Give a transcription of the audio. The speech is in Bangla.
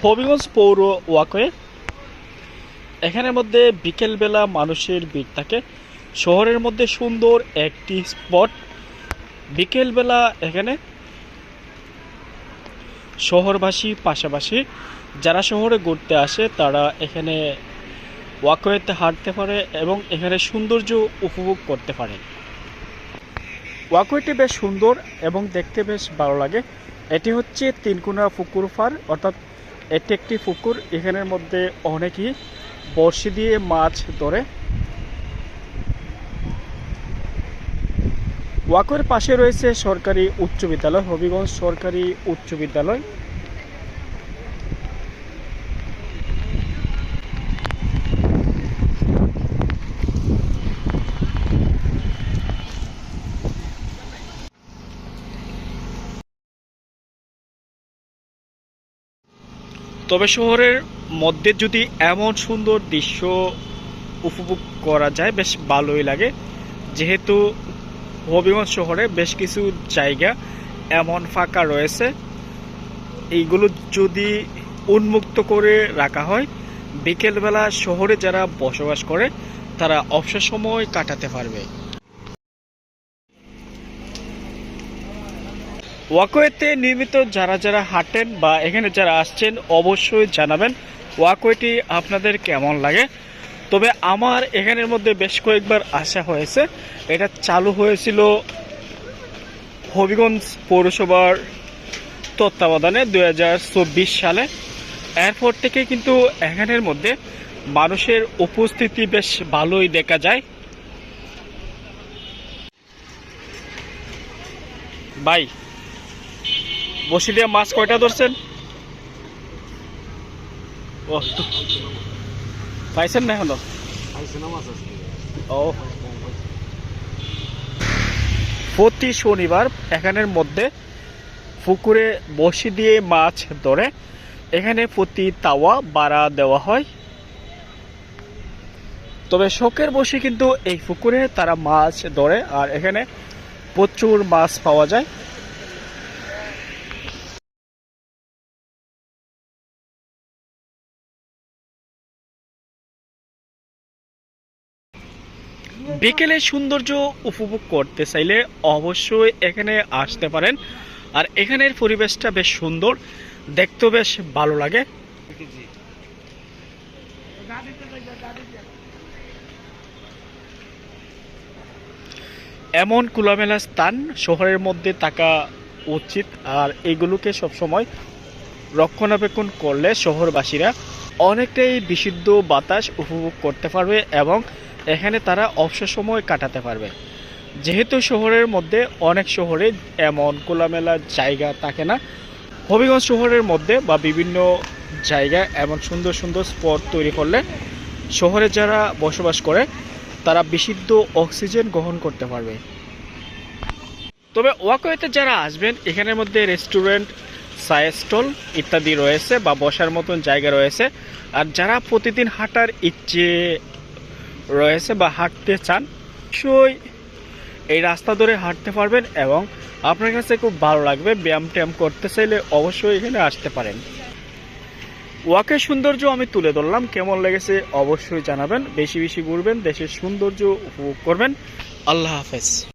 হবিগঞ্জ পৌর ওয়াকওয়ে। এখানের মধ্যে বিকেলবেলা মানুষের ভিড় থাকে। শহরের মধ্যে সুন্দর একটি স্পট। বিকেলবেলা এখানে শহরবাসী পাশাপাশি যারা শহরে ঘুরতে আসে তারা এখানে ওয়াকওয়েতে হাঁটতে পারে এবং এখানে সৌন্দর্য উপভোগ করতে পারে। ওয়াকওয়েটি বেশ সুন্দর এবং দেখতে বেশ ভালো লাগে। এটি হচ্ছে তিনকুনা পুকুর পাড়, অর্থাৎ এটি একটি পুকুর। এখানের মধ্যে অনেকেই বড়শি দিয়ে মাছ ধরে। ওয়াকওয়ের পাশে রয়েছে সরকারি উচ্চ বিদ্যালয়, হবিগঞ্জ সরকারি উচ্চ বিদ্যালয়। তবে শহরের মধ্যে যদি এমন সুন্দর দৃশ্য উপভোগ করা যায় বেশ ভালোই লাগে, যেহেতু হবিগঞ্জ শহরে বেশ কিছু জায়গা এমন ফাঁকা রয়েছে। এইগুলো যদি উন্মুক্ত করে রাখা হয়, বিকেলবেলা শহরে যারা বসবাস করে তারা অবসর সময় কাটাতে পারবে। ওয়াকওয়েতে নিয়মিত যারা যারা হাঁটেন বা এখানে যারা আসছেন অবশ্যই জানাবেন ওয়াকওয়েটি আপনাদের কেমন লাগে। তবে আমার এখানের মধ্যে বেশ কয়েকবার আসা হয়েছে। এটা চালু হয়েছিল হবিগঞ্জ পৌরসভার তত্ত্বাবধানে 2024 সালে। এরপর থেকে কিন্তু এখানের মধ্যে মানুষের উপস্থিতি বেশ ভালোই দেখা যায়। ভাই, বসি দিয়ে মাছ কয়টা ধরছেন? ও, পাইছেন না এখনো? ও, প্রতি শনিবার এখানের মধ্যে পুকুরে বসি দিয়ে মাছ ধরে। এখানে প্রতি তাওয়া ভাড়া দেওয়া হয়। তবে শখের বসে কিন্তু এই পুকুরে তারা মাছ ধরে, আর এখানে প্রচুর মাছ পাওয়া যায়। বিকেলে সৌন্দর্য উপভোগ করতে চাইলে অবশ্যই এখানে আসতে পারেন। আর এখানের পরিবেশটা বেশ সুন্দর, দেখতেও বেশ ভালো লাগে। এমন খোলামেলা স্থান শহরের মধ্যে থাকা উচিত, আর এগুলোকে সবসময় রক্ষণাবেক্ষণ করলে শহরবাসীরা অনেকটাই বিশুদ্ধ বাতাস উপভোগ করতে পারবে এবং এখানে তারা অবসর সময় কাটাতে পারবে। যেহেতু শহরের মধ্যে অনেক শহরে এমন খোলামেলা জায়গা থাকে না, হবিগঞ্জ শহরের মধ্যে বা বিভিন্ন জায়গায় এমন সুন্দর সুন্দর স্পট তৈরি করলে শহরে যারা বসবাস করে তারা বিশুদ্ধ অক্সিজেন গ্রহণ করতে পারবে। তবে ওয়াকওয়েতে যারা আসবেন এখানের মধ্যে রেস্টুরেন্ট, চায়ের স্টল ইত্যাদি রয়েছে বা বসার মতন জায়গা রয়েছে। আর যারা প্রতিদিন হাঁটার ইচ্ছে রয়েছে বা হাঁটতে চান, অবশ্যই এই রাস্তা ধরে হাঁটতে পারবেন এবং আপনার কাছে খুব ভালো লাগবে। ব্যায়াম ট্যায়াম করতে চাইলে অবশ্যই এখানে আসতে পারেন। ওয়াকের সৌন্দর্য আমি তুলে ধরলাম, কেমন লেগেছে অবশ্যই জানাবেন। বেশি বেশি ঘুরবেন, দেশের সৌন্দর্য উপভোগ করবেন। আল্লাহ হাফেজ।